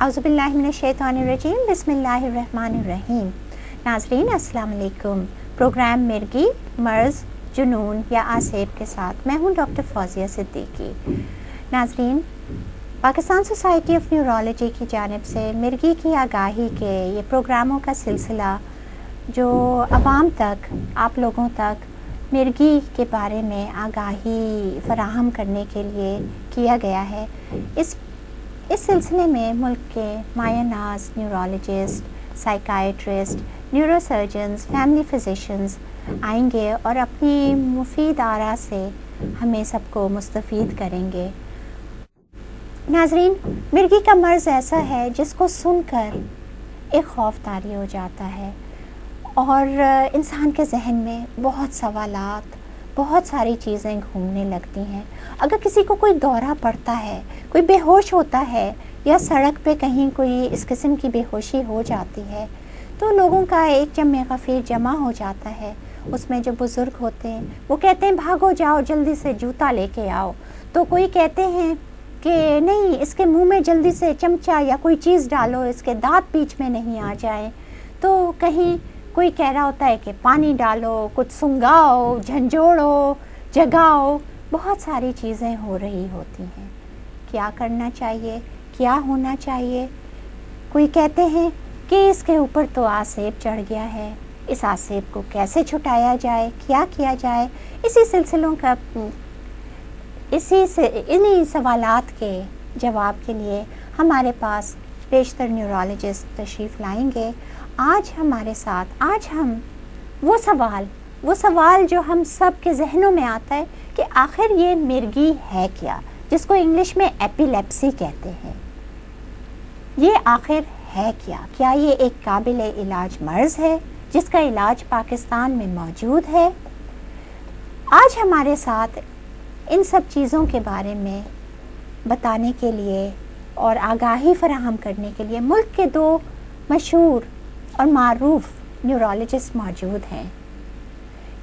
اعوذ باللہ من الشیطان الرجیم، بسم اللہ الرحمن الرحیم۔ ناظرین السلام علیکم۔ پروگرام مرگی، مرض، جنون یا آسیب کے ساتھ میں ہوں ڈاکٹر فوزیہ صدیقی۔ ناظرین، پاکستان سوسائٹی آف نیورولوجی کی جانب سے مرگی کی آگاہی کے یہ پروگراموں کا سلسلہ جو عوام تک، آپ لوگوں تک مرگی کے بارے میں آگاہی فراہم کرنے کے لیے کیا گیا ہے، اس سلسلے میں ملک کے مایہ ناز neurologist, psychiatrist, neuro surgeons, family physicians آئیں گے اور اپنی مفید آراء سے ہمیں سب کو مستفید کریں گے۔ ناظرین، مرگی کا مرض ایسا ہے جس کو سن کر ایک خوف طاری ہو جاتا ہے اور انسان کے ذہن میں بہت سوالات، بہت ساری چیزیں گھومنے لگتی ہیں۔ اگر کسی کو کوئی دورہ پڑتا ہے، کوئی بے ہوش ہوتا ہے یا سڑک پہ کہیں کوئی اس قسم کی بے ہوشی ہو جاتی ہے تو لوگوں کا ایک جمع غفیر جمع ہو جاتا ہے۔ اس میں جو بزرگ ہوتے ہیں وہ کہتے ہیں بھاگو جاؤ، جلدی سے جوتا لے کے آؤ، تو کوئی کہتے ہیں کہ نہیں، اس کے منہ میں جلدی سے چمچہ یا کوئی چیز ڈالو، اس کے دانت بیچ میں نہیں آ جائیں، تو کہیں کوئی کہہ رہا ہوتا ہے کہ پانی ڈالو، کچھ سنگاؤ، جھنجھوڑو، جگاؤ، بہت ساری چیزیں ہو رہی ہوتی ہیں۔ کیا کرنا چاہیے، کیا ہونا چاہیے؟ کوئی کہتے ہیں کہ اس کے اوپر تو آسیب چڑھ گیا ہے، اس آسیب کو کیسے چھٹایا جائے، کیا کیا جائے؟ اسی سلسلوں کا انہی سوالات کے جواب کے لیے ہمارے پاس بیشتر نیورولوجسٹ تشریف لائیں گے۔ آج ہمارے ساتھ، آج ہم وہ سوال جو ہم سب کے ذہنوں میں آتا ہے کہ آخر یہ مرگی ہے کیا، جس کو انگلش میں ایپیلیپسی کہتے ہیں، یہ آخر ہے کیا یہ ایک قابل علاج مرض ہے جس کا علاج پاکستان میں موجود ہے؟ آج ہمارے ساتھ ان سب چیزوں کے بارے میں بتانے کے لیے اور آگاہی فراہم کرنے کے لیے ملک کے دو مشہور اور معروف نیورولوجسٹ موجود ہیں۔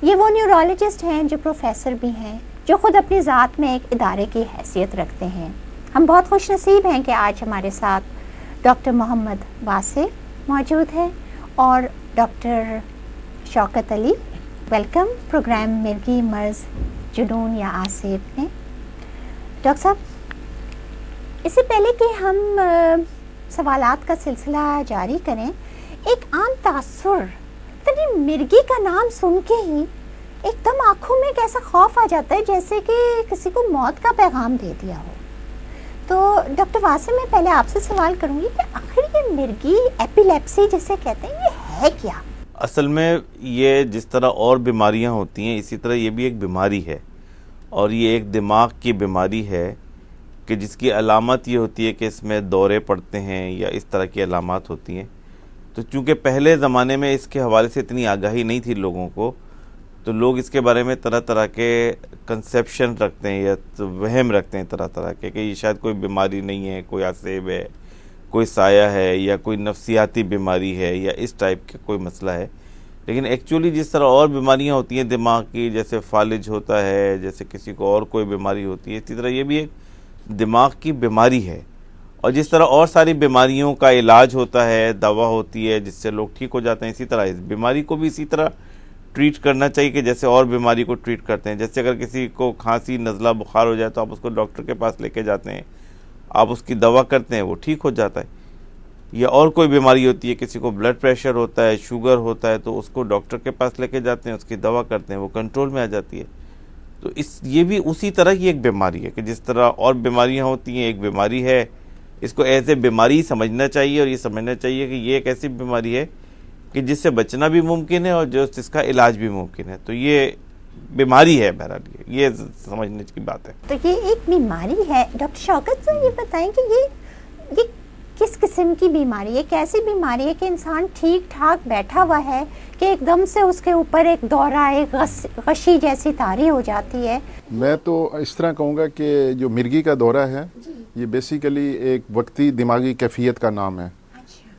یہ وہ نیورولوجسٹ ہیں جو پروفیسر بھی ہیں، جو خود اپنی ذات میں ایک ادارے کی حیثیت رکھتے ہیں۔ ہم بہت خوش نصیب ہیں کہ آج ہمارے ساتھ ڈاکٹر محمد واسع موجود ہیں اور doctor Shaukat Ali. Welcome programme مرگی، مرض، جنون یا آسیب میں۔ ڈاکٹر صاحب، اس سے پہلے کہ ہم سوالات کا سلسلہ جاری کریں، ایک عام تاثر، مرگی کا نام سن کے ہی ایک دم آنکھوں میں ایک ایسا خوف آ جاتا ہے جیسے کہ کسی کو موت کا پیغام دے دیا ہو۔ تو ڈاکٹر واسع، میں پہلے آپ سے سوال کروں گی کہ آخر یہ مرگی، ایپیلیپسی جسے کہتے ہیں، یہ ہے کیا؟ اصل میں یہ جس طرح اور بیماریاں ہوتی ہیں اسی طرح یہ بھی ایک بیماری ہے، اور یہ ایک دماغ کی بیماری ہے کہ جس کی علامت یہ ہوتی ہے کہ اس میں دورے پڑتے ہیں یا اس طرح کی علامات ہوتی ہیں۔ تو چونکہ پہلے زمانے میں اس کے حوالے سے اتنی آگاہی نہیں تھی لوگوں کو، تو لوگ اس کے بارے میں طرح طرح کے کنسیپشن رکھتے ہیں یا وہم رکھتے ہیں طرح طرح کے، کہ یہ شاید کوئی بیماری نہیں ہے، کوئی آسیب ہے، کوئی سایہ ہے، یا کوئی نفسیاتی بیماری ہے، یا اس ٹائپ کا کوئی مسئلہ ہے۔ لیکن ایکچولی جس طرح اور بیماریاں ہوتی ہیں دماغ کی، جیسے فالج ہوتا ہے، جیسے کسی کو اور کوئی بیماری ہوتی ہے، اسی طرح یہ بھی ایک دماغ کی بیماری ہے۔ اور جس طرح اور ساری بیماریوں کا علاج ہوتا ہے، دوا ہوتی ہے جس سے لوگ ٹھیک ہو جاتے ہیں، اسی طرح اس بیماری کو بھی اسی طرح ٹریٹ کرنا چاہیے کہ جیسے اور بیماری کو ٹریٹ کرتے ہیں۔ جیسے اگر کسی کو کھانسی، نزلہ، بخار ہو جائے تو آپ اس کو ڈاکٹر کے پاس لے کے جاتے ہیں، آپ اس کی دوا کرتے ہیں، وہ ٹھیک ہو جاتا ہے۔ یا اور کوئی بیماری ہوتی ہے، کسی کو بلڈ پریشر ہوتا ہے، شوگر ہوتا ہے، تو اس کو ڈاکٹر کے پاس لے کے جاتے ہیں، اس کی دوا کرتے ہیں، وہ کنٹرول میں آ جاتی ہے۔ تو یہ بھی اسی طرح کی ایک بیماری ہے کہ جس طرح اور بیماریاں ہوتی ہیں، ایک بیماری ہے، اس کو ایز اے بیماری سمجھنا چاہیے، اور یہ سمجھنا چاہیے کہ یہ ایک ایسی بیماری ہے کہ جس سے بچنا بھی ممکن ہے اور جس کا علاج بھی ممکن ہے۔ تو یہ بیماری ہے، بہرحال یہ سمجھنے کی بات ہے۔ تو یہ ایک بیماری ہے۔ ڈاکٹر شوکت صاحب، یہ بتائیں کہ یہ کس قسم کی بیماری ہے، کیسی بیماری ہے کہ انسان ٹھیک ٹھاک بیٹھا ہوا ہے کہ ایک دم سے اس کے اوپر ایک دورہ، ایک غشی جیسی طاری ہو جاتی ہے؟ میں تو اس طرح کہوں گا کہ جو مرگی کا دورہ ہے یہ بیسیکلی ایک وقتی دماغی کیفیت کا نام ہے،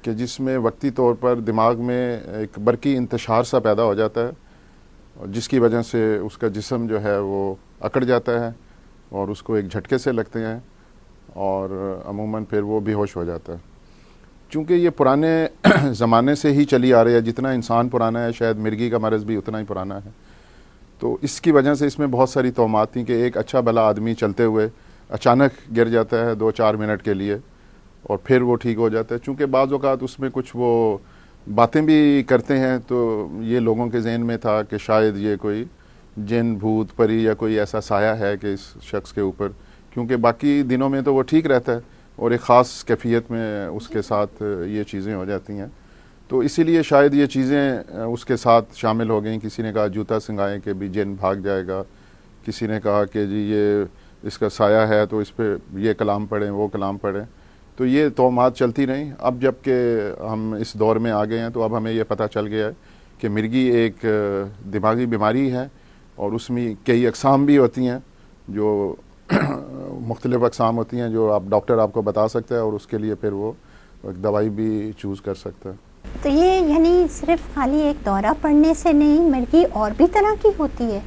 کہ جس میں وقتی طور پر دماغ میں ایک برقی انتشار سا پیدا ہو جاتا ہے، جس کی وجہ سے اس کا جسم جو ہے وہ اکڑ جاتا ہے اور اس کو ایک جھٹکے سے لگتے ہیں اور عموماً پھر وہ بے ہوش ہو جاتا ہے۔ چونکہ یہ پرانے زمانے سے ہی چلی آ رہی ہے، جتنا انسان پرانا ہے شاید مرغی کا مرض بھی اتنا ہی پرانا ہے. تو اس کی وجہ سے اس میں بہت ساری توہمات تھیں کہ ایک اچھا بھلا آدمی چلتے ہوئے اچانک گر جاتا ہے 2-4 منٹ کے لیے اور پھر وہ ٹھیک ہو جاتا ہے. چونکہ بعض اوقات اس میں کچھ وہ باتیں بھی کرتے ہیں تو یہ لوگوں کے ذہن میں تھا کہ شاید یہ کوئی جن بھوت پری یا کوئی ایسا سایہ ہے کہ اس شخص کے اوپر، کیونکہ باقی دنوں میں تو وہ ٹھیک رہتا ہے اور ایک خاص کیفیت میں اس کے ساتھ یہ چیزیں ہو جاتی ہیں. تو اسی لیے شاید یہ چیزیں اس کے ساتھ شامل ہو گئیں. کسی نے کہا جوتا سنگھائیں کہ بھی جن بھاگ جائے گا، کسی نے کہا کہ جی یہ اس کا سایہ ہے تو اس پہ یہ کلام پڑھیں وہ کلام پڑھیں. تو یہ توہمات چلتی رہیں. اب جب کہ ہم اس دور میں آ گئے ہیں تو اب ہمیں یہ پتہ چل گیا ہے کہ مرگی ایک دماغی بیماری ہے اور اس میں کئی اقسام بھی ہوتی ہیں، جو مختلف اقسام ہوتی ہیں جو ڈاکٹر آپ کو بتا سکتا ہے اور اس کے لیے پھر وہ ایک دوائی بھی چوز کر سکتا ہے. تو یہ یعنی صرف خالی ایک دورہ پڑنے سے نہیں، مرگی اور بھی طرح کی ہوتی ہے.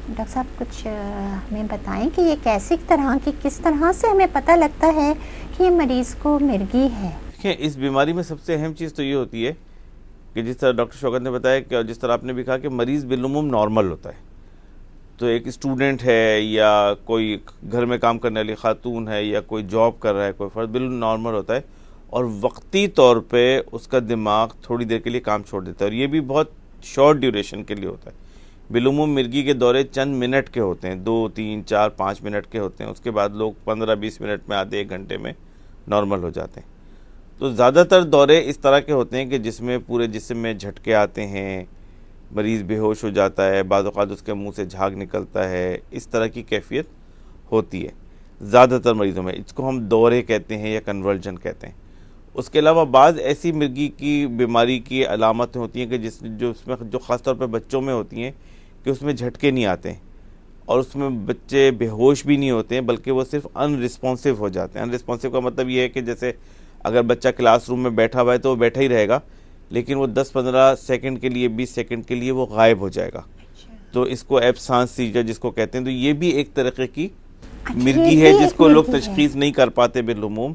ڈاکٹر صاحب کچھ ہمیں بتائیں کہ یہ کیسی طرح کی، کس طرح سے ہمیں پتہ لگتا ہے کہ یہ مریض کو مرگی ہے؟ دیکھیں، اس بیماری میں سب سے اہم چیز تو یہ ہوتی ہے کہ جس طرح ڈاکٹر شوکت نے بتایا کہ جس طرح آپ نے بھی کہا کہ مریض بالعموم نارمل ہوتا ہے. تو ایک اسٹوڈنٹ ہے یا کوئی گھر میں کام کرنے والی خاتون ہے یا کوئی جاب کر رہا ہے کوئی فرد، بالکل نارمل ہوتا ہے اور وقتی طور پہ اس کا دماغ تھوڑی دیر کے لیے کام چھوڑ دیتا ہے، اور یہ بھی بہت شارٹ ڈیوریشن کے لیے ہوتا ہے. بالعموم مرگی کے دورے چند منٹ کے ہوتے ہیں، 2 3 4 5 منٹ کے ہوتے ہیں. اس کے بعد لوگ 15-20 منٹ میں آدھے 1 گھنٹے میں نارمل ہو جاتے ہیں. تو زیادہ تر دورے اس طرح کے ہوتے ہیں کہ جس میں پورے جسم میں جھٹکے آتے ہیں، مریض بے ہوش ہو جاتا ہے، بعض اوقات اس کے منہ سے جھاگ نکلتا ہے، اس طرح کی کیفیت ہوتی ہے زیادہ تر مریضوں میں. اس کو ہم دورے کہتے ہیں یا کنورژن کہتے ہیں. اس کے علاوہ بعض ایسی مرگی کی بیماری کی علامتیں ہوتی ہیں کہ جو خاص طور پہ بچوں میں ہوتی ہیں کہ اس میں جھٹکے نہیں آتے ہیں اور اس میں بچے بے ہوش بھی نہیں ہوتے ہیں، بلکہ وہ صرف ان رسپانسو ہو جاتے ہیں. ان رسپانسو کا مطلب یہ ہے کہ جیسے اگر بچہ کلاس روم میں بیٹھا ہوا ہے تو وہ بیٹھا ہی رہے گا، لیکن وہ 10-15 سیکنڈ کے لیے 20 سیکنڈ کے لیے وہ غائب ہو جائے گا. تو اس کو ایبسانس سیجر جس کو کہتے ہیں. تو یہ بھی ایک طریقے کی مرگی ہے جس کو لوگ تشخیص نہیں کر پاتے بالعموم.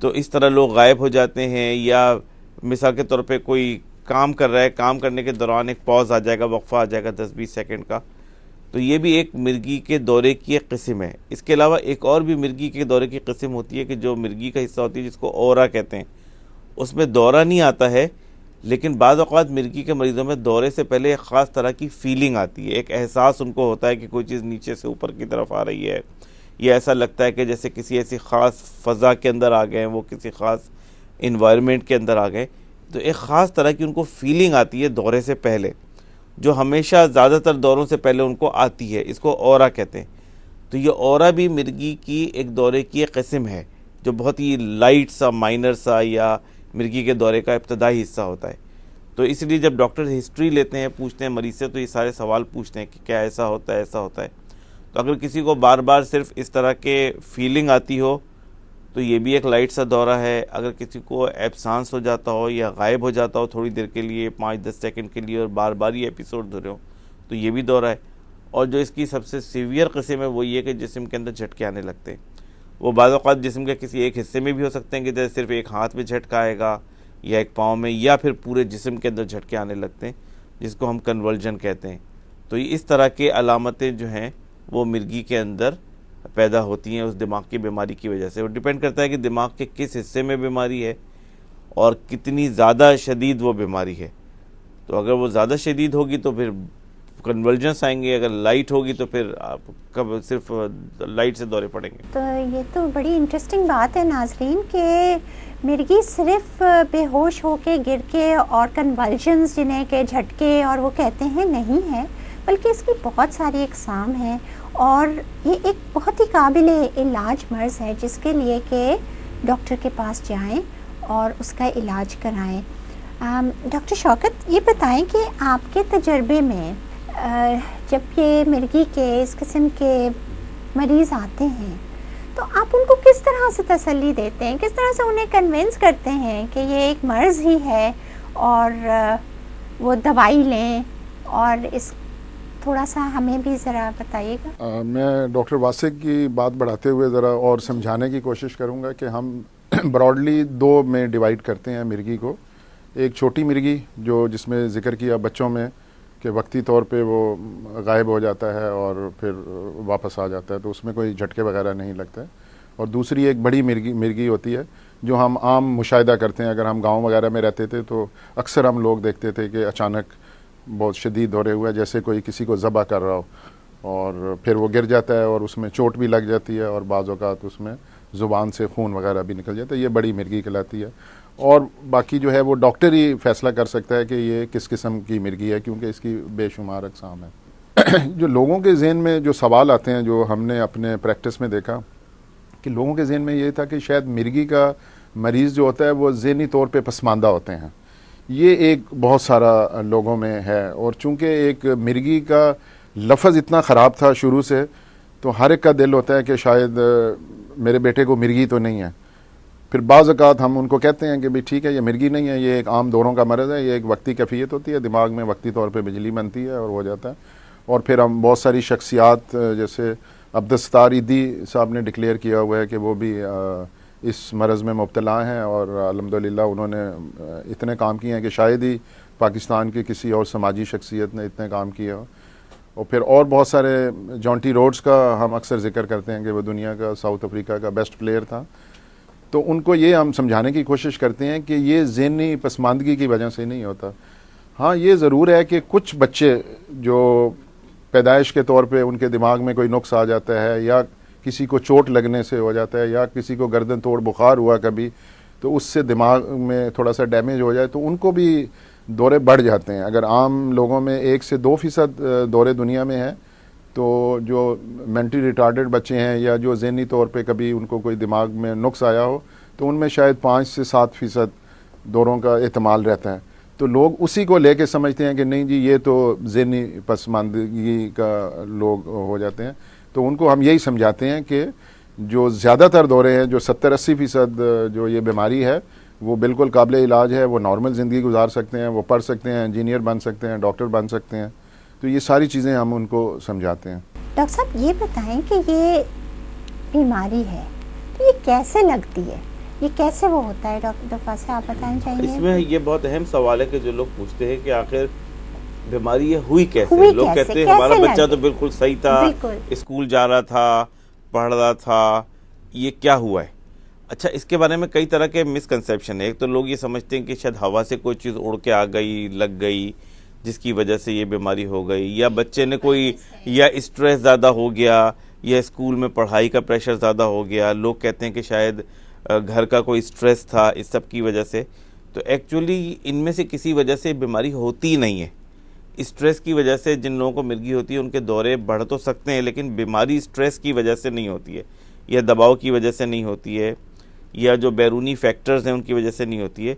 تو اس طرح لوگ غائب ہو جاتے ہیں، یا مثال کے طور پہ کوئی کام کر رہا ہے، کام کرنے کے دوران ایک پاز آ جائے گا، وقفہ آ جائے گا 10-20 سیکنڈ کا. تو یہ بھی ایک مرگی کے دورے کی ایک قسم ہے. اس کے علاوہ ایک اور بھی مرگی کے دورے کی قسم ہوتی ہے کہ جو مرگی کا حصہ ہوتی ہے جس کو اورا کہتے ہیں. اس میں دورہ نہیں آتا ہے، لیکن بعض اوقات مرگی کے مریضوں میں دورے سے پہلے ایک خاص طرح کی فیلنگ آتی ہے، ایک احساس ان کو ہوتا ہے کہ کوئی چیز نیچے سے اوپر کی طرف آ رہی ہے، یا ایسا لگتا ہے کہ جیسے کسی ایسی خاص فضا کے اندر آ گئے ہیں، وہ کسی خاص انوائرمنٹ کے اندر آ گئے. تو ایک خاص طرح کی ان کو فیلنگ آتی ہے دورے سے پہلے، جو ہمیشہ زیادہ تر دوروں سے پہلے ان کو آتی ہے. اس کو اورا کہتے ہیں. تو یہ اورا بھی مرگی کی ایک دورے کی ایک قسم ہے جو بہت ہی لائٹ سا، مائنر سا، یا مرگی کے دورے کا ابتدائی حصہ ہوتا ہے. تو اس لیے جب ڈاکٹر ہسٹری لیتے ہیں، پوچھتے ہیں مریض سے، تو یہ سارے سوال پوچھتے ہیں کہ کیا ایسا ہوتا ہے، ایسا ہوتا ہے. تو اگر کسی کو بار بار صرف اس طرح کے فیلنگ آتی ہو تو یہ بھی ایک لائٹ سا دورہ ہے. اگر کسی کو ایبسانس ہو جاتا ہو یا غائب ہو جاتا ہو تھوڑی دیر کے لیے، 5-10 سیکنڈ کے لیے، اور بار بار یہ ایپیسوڈ ہو رہے ہو، تو یہ بھی دورہ ہے. اور جو اس کی سب سے سیویئر قسم ہے وہ یہ کہ جسم کے اندر جھٹکے آنے لگتے ہیں. وہ بعض اوقات جسم کے کسی ایک حصے میں بھی ہو سکتے ہیں کہ جیسے صرف ایک ہاتھ میں جھٹکا آئے گا یا ایک پاؤں میں، یا پھر پورے جسم کے اندر جھٹکے آنے لگتے ہیں جس کو ہم کنورژن کہتے ہیں. تو اس طرح کے علامتیں جو ہیں وہ مرگی کے اندر پیدا ہوتی ہیں اس دماغ کی بیماری کی وجہ سے. وہ ڈیپینڈ کرتا ہے کہ دماغ کے کس حصے میں بیماری ہے اور کتنی زیادہ شدید وہ بیماری ہے. تو اگر وہ زیادہ شدید ہوگی تو پھر کنورژنس آئیں گے، اگر لائٹ ہوگی تو پھر آپ کب صرف لائٹ سے دورے پڑیں گے. تو یہ تو بڑی انٹرسٹنگ بات ہے ناظرین کہ مرگی صرف بے ہوش ہو کے گر کے اور کنورژنس جنہیں کہ جھٹکے اور وہ کہتے ہیں نہیں ہے، بلکہ اس کی بہت ساری اقسام ہیں اور یہ ایک بہت ہی قابل علاج مرض ہے جس کے لیے کہ ڈاکٹر کے پاس جائیں اور اس کا علاج کرائیں. ڈاکٹر شوکت، یہ بتائیں کہ آپ کے تجربے میں جب یہ مرگی کے اس قسم کے مریض آتے ہیں تو آپ ان کو کس طرح سے تسلی دیتے ہیں، کس طرح سے انہیں کنونس کرتے ہیں کہ یہ ایک مرض ہی ہے اور وہ دوائی لیں؟ اور اس تھوڑا سا ہمیں بھی ذرا بتائیے گا. میں ڈاکٹر واسق کی بات بڑھاتے ہوئے ذرا اور سمجھانے کی کوشش کروں گا کہ ہم براڈلی دو میں ڈیوائڈ کرتے ہیں مرگی کو. ایک چھوٹی مرگی جو جس میں ذکر کیا بچوں میں کہ وقتی طور پہ وہ غائب ہو جاتا ہے اور پھر واپس آ جاتا ہے, تو اس میں کوئی جھٹکے وغیرہ نہیں لگتا ہے. اور دوسری ایک بڑی مرگی ہوتی ہے جو ہم عام مشاہدہ کرتے ہیں. اگر ہم گاؤں وغیرہ میں رہتے تھے تو اکثر ہم لوگ دیکھتے تھے کہ اچانک بہت شدید دورے ہوئے, جیسے کوئی کسی کو ذبح کر رہا ہو, اور پھر وہ گر جاتا ہے اور اس میں چوٹ بھی لگ جاتی ہے اور بعض اوقات اس میں زبان سے خون وغیرہ بھی نکل جاتا ہے. یہ بڑی مرگی کہلاتی ہے. اور باقی جو ہے وہ ڈاکٹر ہی فیصلہ کر سکتا ہے کہ یہ کس قسم کی مرگی ہے, کیونکہ اس کی بے شمار اقسام ہیں. جو لوگوں کے ذہن میں جو سوال آتے ہیں, جو ہم نے اپنے پریکٹس میں دیکھا کہ لوگوں کے ذہن میں یہ تھا کہ شاید مرگی کا مریض جو ہوتا ہے وہ ذہنی طور پہ پسماندہ ہوتے ہیں. یہ ایک بہت سارا لوگوں میں ہے, اور چونکہ ایک مرگی کا لفظ اتنا خراب تھا شروع سے, تو ہر ایک کا دل ہوتا ہے کہ شاید میرے بیٹے کو مرگی تو نہیں ہے. پھر بعض اوقات ہم ان کو کہتے ہیں کہ بھئی ٹھیک ہے, یہ مرگی نہیں ہے, یہ ایک عام دوروں کا مرض ہے, یہ ایک وقتی کیفیت ہوتی ہے, دماغ میں وقتی طور پہ بجلی بنتی ہے اور ہو جاتا ہے. اور پھر ہم بہت ساری شخصیات جیسے عبدالستار ایدھی صاحب نے ڈکلیئر کیا ہوا ہے کہ وہ بھی اس مرض میں مبتلا ہیں, اور الحمدللہ انہوں نے اتنے کام کیے ہیں کہ شاید ہی پاکستان کی کسی اور سماجی شخصیت نے اتنے کام کیے ہو. اور پھر اور بہت سارے, جونٹی روڈز کا ہم اکثر ذکر کرتے ہیں کہ وہ دنیا کا ساؤتھ افریقہ کا بیسٹ پلیئر تھا. تو ان کو یہ ہم سمجھانے کی کوشش کرتے ہیں کہ یہ ذہنی پسماندگی کی وجہ سے نہیں ہوتا. ہاں یہ ضرور ہے کہ کچھ بچے جو پیدائش کے طور پہ ان کے دماغ میں کوئی نقص آ جاتا ہے, یا کسی کو چوٹ لگنے سے ہو جاتا ہے, یا کسی کو گردن توڑ بخار ہوا کبھی تو اس سے دماغ میں تھوڑا سا ڈیمیج ہو جائے, تو ان کو بھی دورے بڑھ جاتے ہیں. اگر عام لوگوں میں 1 سے 2% دورے دنیا میں ہیں, تو جو مینٹلی ریٹارڈڈ بچے ہیں یا جو ذہنی طور پہ کبھی ان کو کوئی دماغ میں نقص آیا ہو, تو ان میں شاید 5 سے 7% دوروں کا احتمال رہتا ہے. تو لوگ اسی کو لے کے سمجھتے ہیں کہ نہیں جی یہ تو ذہنی پسماندگی کا لوگ ہو جاتے ہیں. تو ان کو ہم یہی سمجھاتے ہیں کہ جو زیادہ تر دورے ہیں, جو 70-80% جو یہ بیماری ہے, وہ بالکل قابل علاج ہے. وہ نارمل زندگی گزار سکتے ہیں, وہ پڑھ سکتے ہیں, انجینئر بن سکتے ہیں, ڈاکٹر بن سکتے ہیں. تو یہ ساری چیزیں ہم ان کو سمجھاتے ہیں. ڈاکٹر صاحب یہ بتائیں کہ یہ بیماری ہے تو یہ کیسے لگتی ہے, یہ کیسے وہ ہوتا ہے؟ ڈاکٹر فاصل آپ بتائیں چاہیے. اس میں یہ بہت اہم سوال ہے کہ جو لوگ پوچھتے ہیں کہ آخر بیماری یہ ہوئی کیسے. لوگ کہتے ہیں ہمارا بچہ تو بالکل صحیح تھا, اسکول جا رہا تھا, پڑھ رہا تھا, یہ کیا ہوا ہے؟ اچھا, اس کے بارے میں کئی طرح کے مسکنسیپشن ہے. ایک تو لوگ یہ سمجھتے ہیں کہ شاید ہوا سے کوئی چیز اڑ کے آ گئی, لگ گئی, جس کی وجہ سے یہ بیماری ہو گئی, یا بچے نے کوئی یا اسٹریس زیادہ ہو گیا, یا اسکول میں پڑھائی کا پریشر زیادہ ہو گیا. لوگ کہتے ہیں کہ شاید گھر کا کوئی اسٹریس تھا, اس سب کی وجہ سے. تو ایکچولی ان میں سے کسی وجہ سے بیماری ہوتی نہیں ہے. اسٹریس کی وجہ سے جن لوگوں کو مرگی ہوتی ہے ان کے دورے بڑھ تو سکتے ہیں, لیکن بیماری اسٹریس کی وجہ سے نہیں ہوتی ہے, یا دباؤ کی وجہ سے نہیں ہوتی ہے, یا جو بیرونی فیکٹرز ہیں ان کی وجہ سے نہیں ہوتی ہے.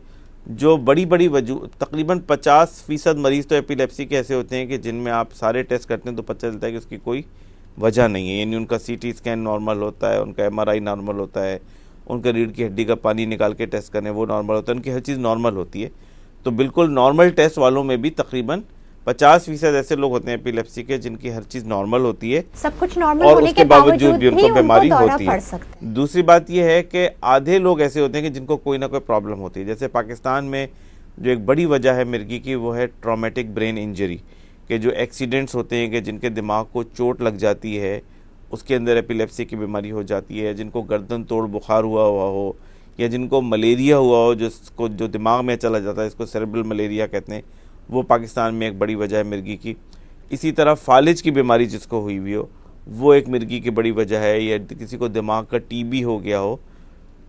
جو بڑی وجوہ, تقریباً 50% مریض تو ایپیلیپسی کے ایسے ہوتے ہیں کہ جن میں آپ سارے ٹیسٹ کرتے ہیں تو پتہ چلتا ہے کہ اس کی کوئی وجہ نہیں ہے. یعنی ان کا CT اسکین نارمل ہوتا ہے, ان کا MRI نارمل ہوتا ہے, ان کا ریڑھ کی ہڈی کا پانی نکال کے ٹیسٹ کریں وہ نارمل ہوتا ہے, ان کی ہر چیز نارمل ہوتی ہے. تو بالکل نارمل ٹیسٹ والوں میں بھی تقریباً 50% ایسے لوگ ہوتے ہیں ایپیلیپسی کے جن کی ہر چیز نارمل ہوتی ہے, سب کچھ نارمل اور ہونے اس کے باوجود بھی ان کو بیماری ہوتی ہے. دوسری بات یہ ہے کہ آدھے لوگ ایسے ہوتے ہیں کہ جن کو کوئی نہ کوئی پرابلم ہوتی ہے. جیسے پاکستان میں جو ایک بڑی وجہ ہے مرگی کی, وہ ہے ٹرامیٹک برین انجری, کہ جو ایکسیڈنٹس ہوتے ہیں کہ جن کے دماغ کو چوٹ لگ جاتی ہے, اس کے اندر ایپیلیپسی کی بیماری ہو جاتی ہے. جن کو گردن توڑ بخار ہوا ہو, یا جن کو ملیریا ہوا ہو, جس کو جو دماغ میں چلا جاتا ہے, اس کو سیریبرل ملیریا کہتے ہیں, وہ پاکستان میں ایک بڑی وجہ ہے مرگی کی. اسی طرح فالج کی بیماری جس کو ہوئی ہو, وہ ایک مرگی کی بڑی وجہ ہے. یا کسی کو دماغ کا TB ہو گیا ہو,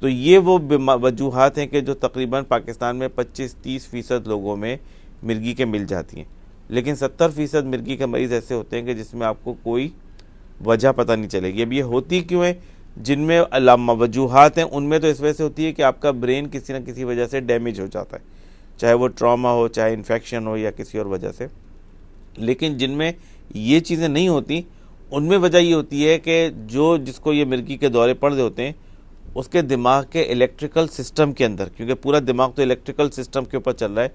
تو یہ وہ وجوہات ہیں کہ جو تقریباً پاکستان میں 25-30% لوگوں میں مرگی کے مل جاتی ہیں. لیکن 70% مرگی کے مریض ایسے ہوتے ہیں کہ جس میں آپ کو کوئی وجہ پتہ نہیں چلے گی. اب یہ ہوتی کیوں ہے؟ جن میں وجوہات ہیں ان میں تو اس وجہ سے ہوتی ہے کہ آپ کا برین کسی نہ کسی وجہ سے ڈیمیج ہو جاتا ہے, چاہے وہ ٹراما ہو, چاہے انفیکشن ہو, یا کسی اور وجہ سے. لیکن جن میں یہ چیزیں نہیں ہوتی, ان میں وجہ یہ ہوتی ہے کہ جس کو یہ مرگی کے دورے پڑ رہے ہوتے ہیں, اس کے دماغ کے الیکٹریکل سسٹم کے اندر, کیونکہ پورا دماغ تو الیکٹریکل سسٹم کے اوپر چل رہا ہے,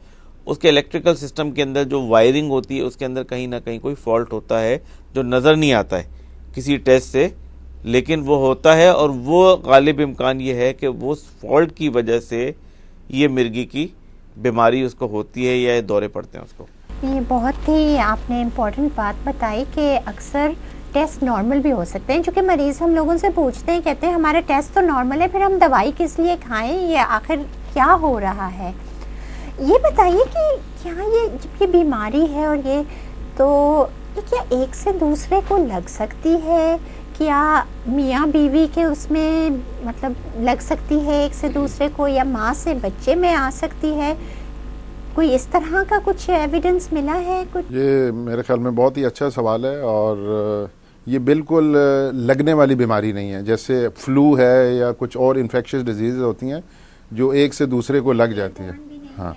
اس کے الیکٹریکل سسٹم کے اندر جو وائرنگ ہوتی ہے اس کے اندر کہیں نہ کہیں کوئی فالٹ ہوتا ہے جو نظر نہیں آتا ہے کسی ٹیسٹ سے, لیکن وہ ہوتا ہے، اور وہ غالب امکان یہ ہے کہ وہ فالٹ کی وجہ سے یہ مرگی کی بیماری اس کو ہوتی ہے یا دورے پڑتے ہیں اس کو. یہ بہت ہی آپ نے امپورٹنٹ بات بتائی کہ اکثر ٹیسٹ نارمل بھی ہو سکتے ہیں، چونکہ مریض ہم لوگوں سے پوچھتے ہیں، کہتے ہیں ہمارا ٹیسٹ تو نارمل ہے، پھر ہم دوائی کس لیے کھائیں، یہ آخر کیا ہو رہا ہے. یہ بتائیے کہ کیا یہ جب یہ بیماری ہے اور یہ تو یہ کیا ایک سے دوسرے کو لگ سکتی ہے، کیا میاں بیوی کے اس میں مطلب لگ سکتی ہے ایک سے دوسرے کو، یا ماں سے بچے میں آ سکتی ہے، کوئی اس طرح کا کچھ ایویڈنس ملا ہے کچھ؟ یہ میرے خیال میں بہت ہی اچھا سوال ہے، اور یہ بالکل لگنے والی بیماری نہیں ہے جیسے فلو ہے یا کچھ اور انفیکشس ڈیزیز ہوتی ہیں جو ایک سے دوسرے کو لگ جاتی ہیں. ہاں،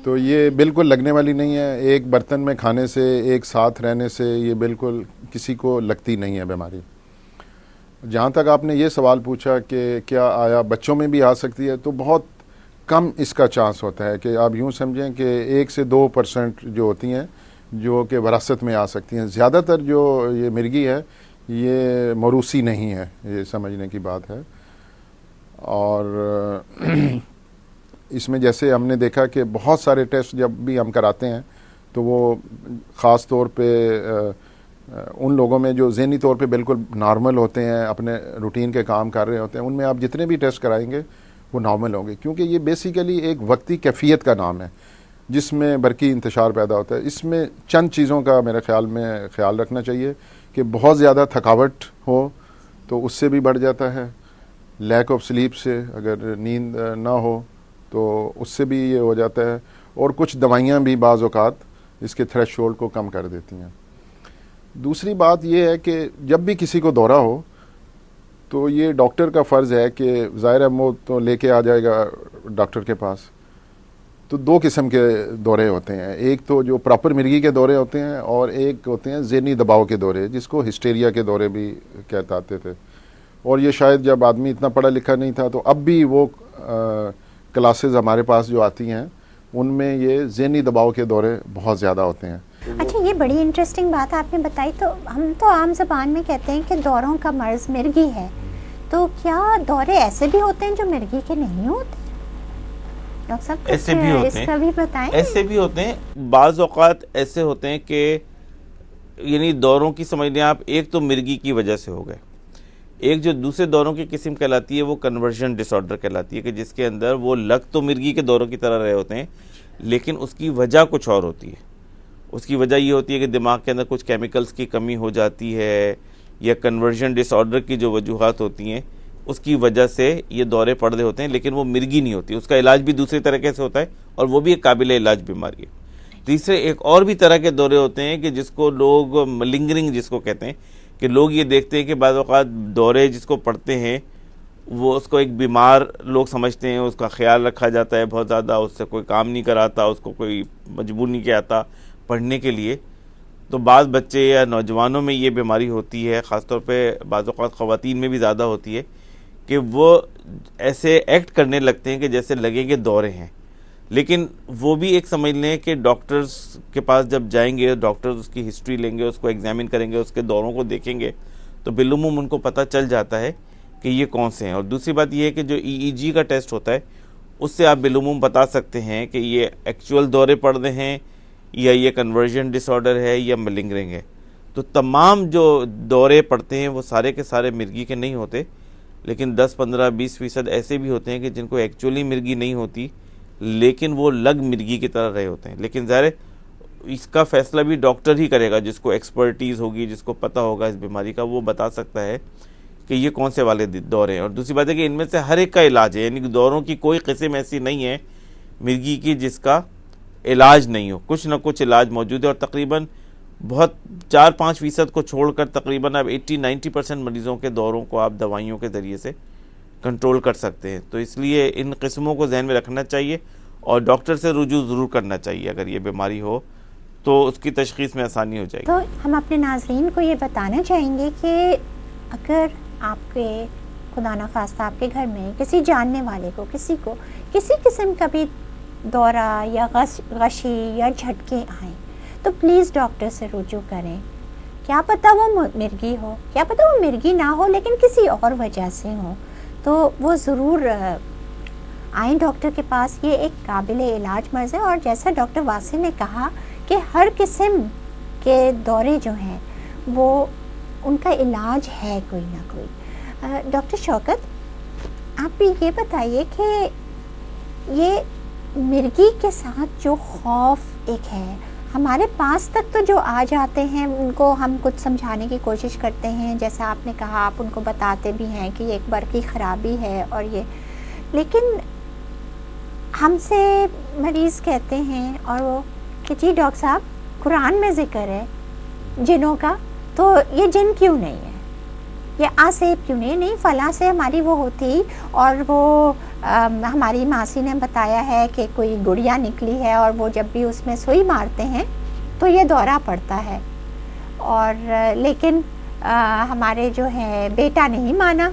تو یہ بالکل لگنے والی نہیں ہے. ایک برتن میں کھانے سے، ایک ساتھ رہنے سے یہ بالکل کسی کو لگتی نہیں ہے بیماری. جہاں تک آپ نے یہ سوال پوچھا کہ کیا آیا بچوں میں بھی آ سکتی ہے، تو بہت کم اس کا چانس ہوتا ہے. کہ آپ یوں سمجھیں کہ 1 سے 2% جو ہوتی ہیں جو کہ وراثت میں آ سکتی ہیں. زیادہ تر جو یہ مرگی ہے یہ موروثی نہیں ہے، یہ سمجھنے کی بات ہے. اور اس میں جیسے ہم نے دیکھا کہ بہت سارے ٹیسٹ جب بھی ہم کراتے ہیں تو وہ خاص طور پہ ان لوگوں میں جو ذہنی طور پہ بالکل نارمل ہوتے ہیں، اپنے روٹین کے کام کر رہے ہوتے ہیں، ان میں آپ جتنے بھی ٹیسٹ کرائیں گے وہ نارمل ہوں گے، کیونکہ یہ بیسیکلی ایک وقتی کیفیت کا نام ہے جس میں برقی انتشار پیدا ہوتا ہے. اس میں چند چیزوں کا میرے خیال میں خیال رکھنا چاہیے کہ بہت زیادہ تھکاوٹ ہو تو اس سے بھی بڑھ جاتا ہے. لیک آف سلیپ سے، اگر نیند نہ ہو تو اس سے بھی یہ ہو جاتا ہے. اور کچھ دوائیاں بھی بعض اوقات اس کے تھریش ہولڈ کو کم کر دیتی ہیں. دوسری بات یہ ہے کہ جب بھی کسی کو دورہ ہو تو یہ ڈاکٹر کا فرض ہے کہ ظاہر ہے وہ تو لے کے آ جائے گا ڈاکٹر کے پاس. تو 2 قسم کے دورے ہوتے ہیں، ایک تو جو پراپر مرگی کے دورے ہوتے ہیں، اور ایک ہوتے ہیں ذہنی دباؤ کے دورے جس کو ہسٹیریا کے دورے بھی کہتے تھے. اور یہ شاید جب آدمی اتنا پڑھا لکھا نہیں تھا تو اب بھی وہ کلاسز ہمارے پاس جو آتی ہیں ان میں یہ ذہنی دباؤ کے دورے بہت زیادہ ہوتے ہیں. اچھا، یہ بڑی انٹرسٹنگ بات آپ نے بتائی. تو ہم تو عام زبان میں کہتے ہیں کہ دوروں کا مرض مرگی ہے، تو کیا دورے ایسے بھی ہوتے ہیں جو مرگی کے نہیں ہوتے؟ ڈاکٹر صاحب ایسے بھی ہوتے ہیں، اس کا بھی بتائیں. ایسے بھی ہوتے ہیں. بعض اوقات ایسے ہوتے ہیں کہ یعنی دوروں کی سمجھ لیں آپ، ایک تو مرگی کی وجہ سے ہو گئے، ایک جو دوسرے دوروں کی قسم کہلاتی ہے وہ کنورژن ڈس آرڈر کہلاتی ہے، کہ جس کے اندر وہ لگ تو مرگی کے دوروں کی طرح رہے ہوتے ہیں لیکن اس کی وجہ کچھ اور ہوتی ہے. اس کی وجہ یہ ہوتی ہے کہ دماغ کے اندر کچھ کیمیکلز کی کمی ہو جاتی ہے، یا کنورژن ڈس آرڈر کی جو وجوہات ہوتی ہیں اس کی وجہ سے یہ دورے پڑ رہے ہوتے ہیں، لیکن وہ مرگی نہیں ہوتی. اس کا علاج بھی دوسرے طریقے سے ہوتا ہے اور وہ بھی ایک قابل علاج بیماری ہے. تیسرے ایک اور بھی طرح کے دورے ہوتے ہیں کہ جس کو لوگ ملنگرنگ جس کو کہتے ہیں، کہ لوگ یہ دیکھتے ہیں کہ بعض اوقات دورے جس کو پڑتے ہیں وہ اس کو ایک بیمار لوگ سمجھتے ہیں، اس کا خیال رکھا جاتا ہے بہت زیادہ، اس سے کوئی کام نہیں کراتا، اس کو کوئی مجبور نہیں کیا آتا پڑھنے کے لیے. تو بعض بچے یا نوجوانوں میں یہ بیماری ہوتی ہے، خاص طور پہ بعض اوقات خواتین میں بھی زیادہ ہوتی ہے، کہ وہ ایسے ایکٹ کرنے لگتے ہیں کہ جیسے لگے کہ دورے ہیں. لیکن وہ بھی ایک سمجھ لیں کہ ڈاکٹرز کے پاس جب جائیں گے، ڈاکٹرز اس کی ہسٹری لیں گے، اس کو ایگزامن کریں گے، اس کے دوروں کو دیکھیں گے، تو بالعموم ان کو پتہ چل جاتا ہے کہ یہ کون سے ہیں. اور دوسری بات یہ ہے کہ جو EEG کا ٹیسٹ ہوتا ہے اس سے آپ بالعموم بتا سکتے ہیں کہ یہ ایکچوئل دورے پڑ رہے ہیں یا یہ کنورژن ڈس آرڈر ہے یا ملنگرنگ ہے. تو تمام جو دورے پڑتے ہیں وہ سارے کے سارے مرگی کے نہیں ہوتے، لیکن 10, 15, 20% ایسے بھی ہوتے ہیں کہ جن کو ایکچولی مرگی نہیں ہوتی لیکن وہ لگ مرگی کی طرح رہے ہوتے ہیں. لیکن ظاہر اس کا فیصلہ بھی ڈاکٹر ہی کرے گا، جس کو ایکسپرٹیز ہوگی، جس کو پتہ ہوگا اس بیماری کا، وہ بتا سکتا ہے کہ یہ کون سے والے دورے ہیں. اور دوسری بات ہے کہ ان میں سے ہر ایک کا علاج ہے، یعنی دوروں کی کوئی قسم ایسی نہیں ہے مرگی کی جس کا علاج نہیں ہو. کچھ نہ کچھ علاج موجود ہے، اور تقریباً بہت 4-5% کو چھوڑ کر تقریباً اب 80-90% مریضوں کے دوروں کو آپ دوائیوں کے ذریعے سے کنٹرول کر سکتے ہیں. تو اس لیے ان قسموں کو ذہن میں رکھنا چاہیے اور ڈاکٹر سے رجوع ضرور کرنا چاہیے. اگر یہ بیماری ہو تو اس کی تشخیص میں آسانی ہو جائے گی. تو ہم اپنے ناظرین کو یہ بتانا چاہیں گے کہ اگر آپ کے خدا نخواستہ آپ کے گھر میں کسی جاننے والے کو کسی قسم کا بھی دورہ یا غشی یا جھٹکے آئیں تو پلیز ڈاکٹر سے رجوع کریں، کیا پتہ وہ مرگی ہو، کیا پتہ وہ مرگی نہ ہو لیکن کسی اور وجہ سے ہو، تو وہ ضرور آئیں ڈاکٹر کے پاس. یہ ایک قابل علاج مرض ہے، اور جیسا ڈاکٹر واصل نے کہا کہ ہر قسم کے دورے جو ہیں وہ ان کا علاج ہے کوئی نہ کوئی. ڈاکٹر شوکت، آپ بھی یہ بتائیے کہ یہ مرگی کے ساتھ جو خوف ایک ہے، ہمارے پاس تک تو جو آ جاتے ہیں ان کو ہم کچھ سمجھانے کی کوشش کرتے ہیں، جیسا آپ نے کہا آپ ان کو بتاتے بھی ہیں کہ یہ ایک برقی خرابی ہے اور یہ، لیکن ہم سے مریض کہتے ہیں اور وہ کہ جی ڈاکٹر صاحب قرآن میں ذکر ہے جنوں کا، تو یہ جن کیوں نہیں ہے، یہ آسیب کیوں نہیں فلاں سے ہماری وہ ہوتی، اور وہ ہماری ماسی نے بتایا ہے کہ کوئی گڑیا نکلی ہے اور وہ جب بھی اس میں سوئی مارتے ہیں تو یہ دورہ پڑتا ہے، اور لیکن ہمارے جو ہے بیٹا نہیں مانا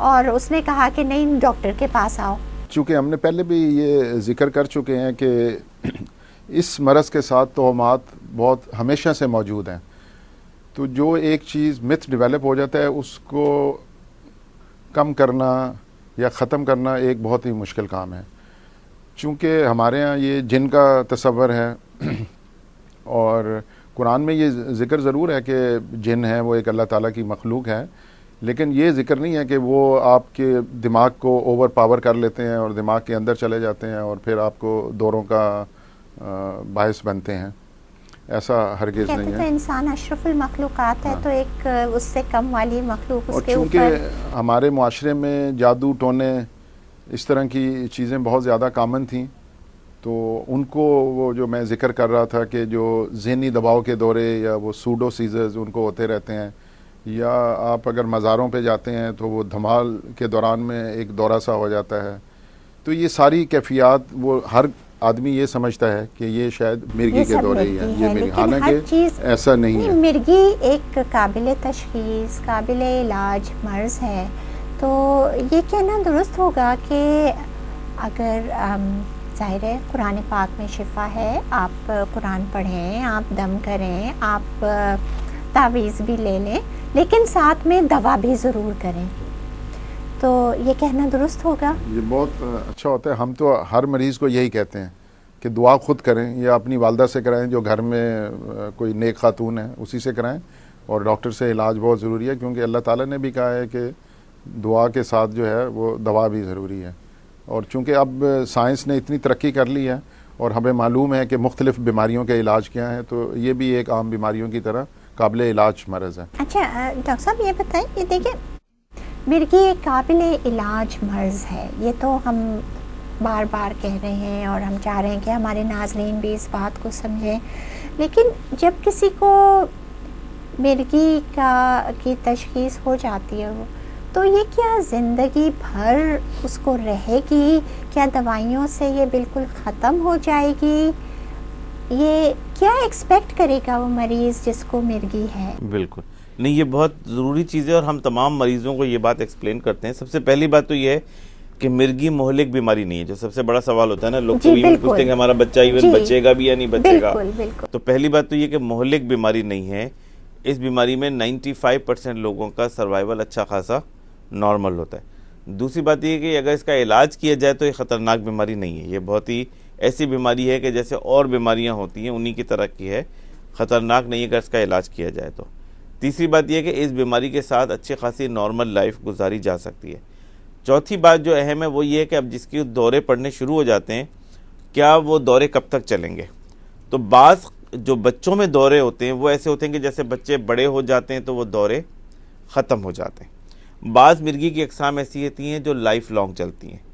اور اس نے کہا کہ نہیں ڈاکٹر کے پاس آؤ. چونکہ ہم نے پہلے بھی یہ ذکر کر چکے ہیں کہ اس مرض کے ساتھ توہمات بہت ہمیشہ سے موجود ہیں، تو جو ایک چیز متھ ڈیولپ ہو جاتا ہے اس کو کم کرنا یا ختم کرنا ایک بہت ہی مشکل کام ہے. چونکہ ہمارے ہاں یہ جن کا تصور ہے اور قرآن میں یہ ذکر ضرور ہے کہ جن ہے وہ ایک اللہ تعالیٰ کی مخلوق ہے، لیکن یہ ذکر نہیں ہے کہ وہ آپ کے دماغ کو اوور پاور کر لیتے ہیں اور دماغ کے اندر چلے جاتے ہیں اور پھر آپ کو دوروں کا باعث بنتے ہیں. ایسا ہرگز نہیں ہے. کہتے ہیں انسان اشرف المخلوقات ہے، تو ایک اس سے کم والی مخلوق اس اور کے اوپر. چونکہ ہمارے معاشرے میں جادو ٹونے اس طرح کی چیزیں بہت زیادہ کامن تھیں، تو ان کو وہ جو میں ذکر کر رہا تھا کہ جو ذہنی دباؤ کے دورے یا وہ سوڈو سیزرز ان کو ہوتے رہتے ہیں، یا آپ اگر مزاروں پہ جاتے ہیں تو وہ دھمال کے دوران میں ایک دورہ سا ہو جاتا ہے، تو یہ ساری کیفیات وہ ہر آدمی یہ سمجھتا ہے کہ یہ شاید مرگی کے دورے ہی ہیں، یہ مرگی، حالانکہ ایسا نہیں ہے. مرگی ایک قابل تشخیص قابل علاج مرض ہے، تو یہ کہنا درست ہوگا کہ اگر ظاہر ہے قرآن پاک میں شفا ہے، آپ قرآن پڑھیں، آپ دم کریں، آپ تعویذ بھی لے لیں، لیکن ساتھ میں دوا بھی ضرور کریں، تو یہ کہنا درست ہوگا. یہ بہت اچھا ہوتا ہے. ہم تو ہر مریض کو یہی کہتے ہیں کہ دعا خود کریں، یا اپنی والدہ سے کرائیں جو گھر میں کوئی نیک خاتون ہے اسی سے کرائیں، اور ڈاکٹر سے علاج بہت ضروری ہے، کیونکہ اللہ تعالیٰ نے بھی کہا ہے کہ دعا کے ساتھ جو ہے وہ دوا بھی ضروری ہے. اور چونکہ اب سائنس نے اتنی ترقی کر لی ہے اور ہمیں معلوم ہے کہ مختلف بیماریوں کے علاج کیا ہیں، تو یہ بھی ایک عام بیماریوں کی طرح قابل علاج مرض ہے. اچھا ڈاکٹر صاحب یہ بتائیں، یہ دیکھیں مرگی ایک قابل علاج مرض ہے، یہ تو ہم بار بار کہہ رہے ہیں اور ہم چاہ رہے ہیں کہ ہمارے ناظرین بھی اس بات کو سمجھیں، لیکن جب کسی کو مرگی کی تشخیص ہو جاتی ہے تو یہ کیا زندگی بھر اس کو رہے گی؟ کیا دوائیوں سے یہ بالکل ختم ہو جائے گی؟ یہ کیا ایکسپیکٹ کرے گا وہ مریض جس کو مرگی ہے؟ بالکل نہیں، یہ بہت ضروری چیز ہے اور ہم تمام مریضوں کو یہ بات ایکسپلین کرتے ہیں. سب سے پہلی بات تو یہ ہے کہ مرگی مہلک بیماری نہیں ہے، جو سب سے بڑا سوال ہوتا ہے نا، لوگ تو ایون پوچھتے ہیں کہ ہمارا بچہ ایون بچے گا بھی یا نہیں بچے گا. تو پہلی بات تو یہ کہ مہلک بیماری نہیں ہے. اس بیماری میں 95% لوگوں کا سروائیول اچھا خاصا نارمل ہوتا ہے. دوسری بات یہ کہ اگر اس کا علاج کیا جائے تو یہ خطرناک بیماری نہیں ہے. یہ بہت ہی ایسی بیماری ہے کہ جیسے اور بیماریاں ہوتی ہیں انہی کی طرح کی ہے، خطرناک نہیں ہے اگر اس کا علاج کیا جائے تو. تیسری بات یہ کہ اس بیماری کے ساتھ اچھی خاصی نارمل لائف گزاری جا سکتی ہے. چوتھی بات جو اہم ہے وہ یہ ہے کہ اب جس کے دورے پڑنے شروع ہو جاتے ہیں، کیا وہ دورے کب تک چلیں گے؟ تو بعض جو بچوں میں دورے ہوتے ہیں وہ ایسے ہوتے ہیں کہ جیسے بچے بڑے ہو جاتے ہیں تو وہ دورے ختم ہو جاتے ہیں. بعض مرگی کی اقسام ایسی ہوتی ہیں جو لائف لانگ چلتی ہیں.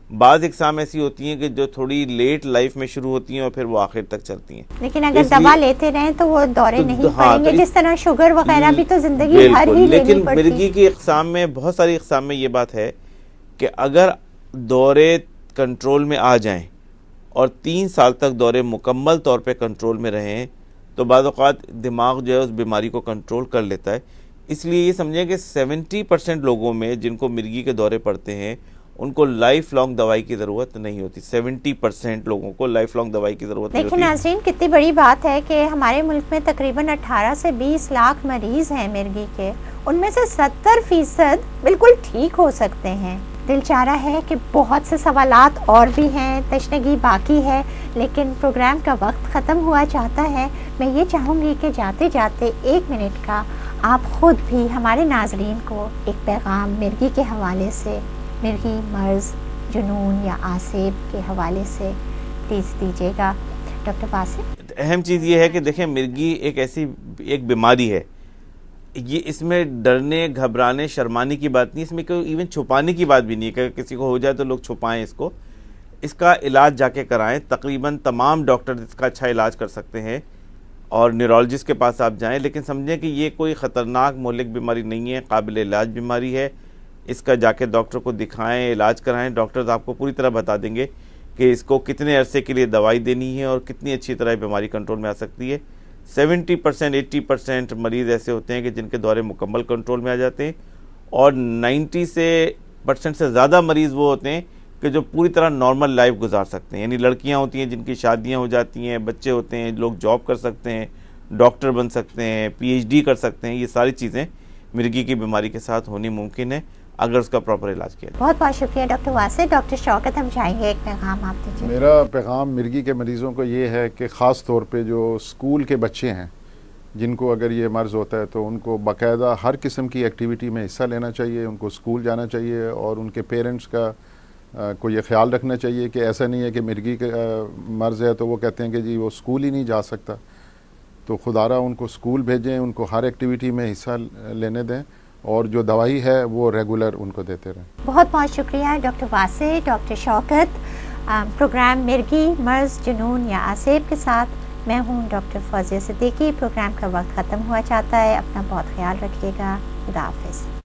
بعض اقسام ایسی ہوتی ہیں کہ جو تھوڑی لیٹ لائف میں شروع ہوتی ہیں اور پھر وہ آخر تک چلتی ہیں. لیکن اگر دوا لیتے رہیں تو وہ دورے نہیں پڑیں گے، جس طرح شوگر وغیرہ بھی تو زندگی بھر ہی لینی پڑتی ہے. لیکن مرگی کی اقسام میں بہت ساری اقسام میں یہ بات ہے کہ اگر دورے کنٹرول میں آ جائیں اور 3 سال تک دورے مکمل طور پہ کنٹرول میں رہیں تو بعض اوقات دماغ جو ہے اس بیماری کو کنٹرول کر لیتا ہے. اس لیے یہ سمجھیں کہ 70% لوگوں میں جن کو مرگی کے دورے پڑتے ہیں ان کو لائف لانگ دوائی کی ضرورت نہیں ہوتی. 70% لوگوں کو لائف لانگ دوائی کی ضرورت نہیں لیکن ہوتی. ناظرین کتنی بڑی بات ہے کہ ہمارے ملک میں تقریباً 18 سے 20 لاکھ مریض ہیں مرگی کے، ان میں سے 70% بالکل ٹھیک ہو سکتے ہیں. دل چاہ رہا ہے کہ بہت سے سوالات اور بھی ہیں، تشنگی باقی ہے، لیکن پروگرام کا وقت ختم ہوا چاہتا ہے. میں یہ چاہوں گی کہ جاتے جاتے 1 منٹ کا آپ خود بھی ہمارے ناظرین کو ایک پیغام مرگی کے حوالے سے، مرگی مرض جنون یا آسیب کے حوالے سے پلیز دیجیے گا. ڈاکٹر واسف، اہم چیز یہ ہے کہ دیکھیں مرگی ایک ایسی ایک بیماری ہے، یہ اس میں ڈرنے گھبرانے شرمانے کی بات نہیں، اس میں کوئی ایون چھپانے کی بات بھی نہیں ہے کہ کسی کو ہو جائے تو لوگ چھپائیں اس کو. اس کا علاج جا کے کرائیں. تقریباً تمام ڈاکٹر اس کا اچھا علاج کر سکتے ہیں اور نیورولوجسٹ کے پاس آپ جائیں، لیکن سمجھیں کہ یہ کوئی خطرناک مہلک بیماری نہیں ہے، قابل علاج بیماری ہے. اس کا جا کے ڈاکٹر کو دکھائیں، علاج کرائیں. ڈاکٹرز آپ کو پوری طرح بتا دیں گے کہ اس کو کتنے عرصے کے لیے دوائی دینی ہے اور کتنی اچھی طرح بیماری کنٹرول میں آ سکتی ہے. 70% 80% مریض ایسے ہوتے ہیں کہ جن کے دورے مکمل کنٹرول میں آ جاتے ہیں، اور 90% سے زیادہ مریض وہ ہوتے ہیں کہ جو پوری طرح نارمل لائف گزار سکتے ہیں. یعنی لڑکیاں ہوتی ہیں جن کی شادیاں ہو جاتی ہیں، بچے ہوتے ہیں، لوگ جاب کر سکتے ہیں، ڈاکٹر بن سکتے ہیں، PhD کر سکتے ہیں. یہ ساری چیزیں مرگی کی بیماری کے ساتھ ہونی ممکن ہے اگر اس کا پراپر علاج کیا جائے. بہت بہت شکریہ ڈاکٹر واسف. ڈاکٹر شوکت، ہم چاہیں گے ایک پیغام آپ دیجیے. میرا پیغام مرگی کے مریضوں کو یہ ہے کہ خاص طور پہ جو اسکول کے بچے ہیں جن کو اگر یہ مرض ہوتا ہے تو ان کو باقاعدہ ہر قسم کی ایکٹیویٹی میں حصہ لینا چاہیے. ان کو اسکول جانا چاہیے اور ان کے پیرنٹس کا کو یہ خیال رکھنا چاہیے کہ ایسا نہیں ہے کہ مرگی کا مرض ہے تو وہ کہتے ہیں کہ جی وہ اسکول ہی نہیں جا سکتا. تو خدارہ ان کو اسکول بھیجیں، ان کو ہر ایکٹیویٹی میں حصہ لینے دیں، اور جو دوائی ہے وہ ریگولر ان کو دیتے رہیں. بہت بہت شکریہ ڈاکٹر واسف، ڈاکٹر شوکت. پروگرام مرگی مرض جنون یا آسیب کے ساتھ میں ہوں ڈاکٹر فوزیہ صدیقی. پروگرام کا وقت ختم ہوا چاہتا ہے. اپنا بہت خیال رکھیے گا. خدا حافظ.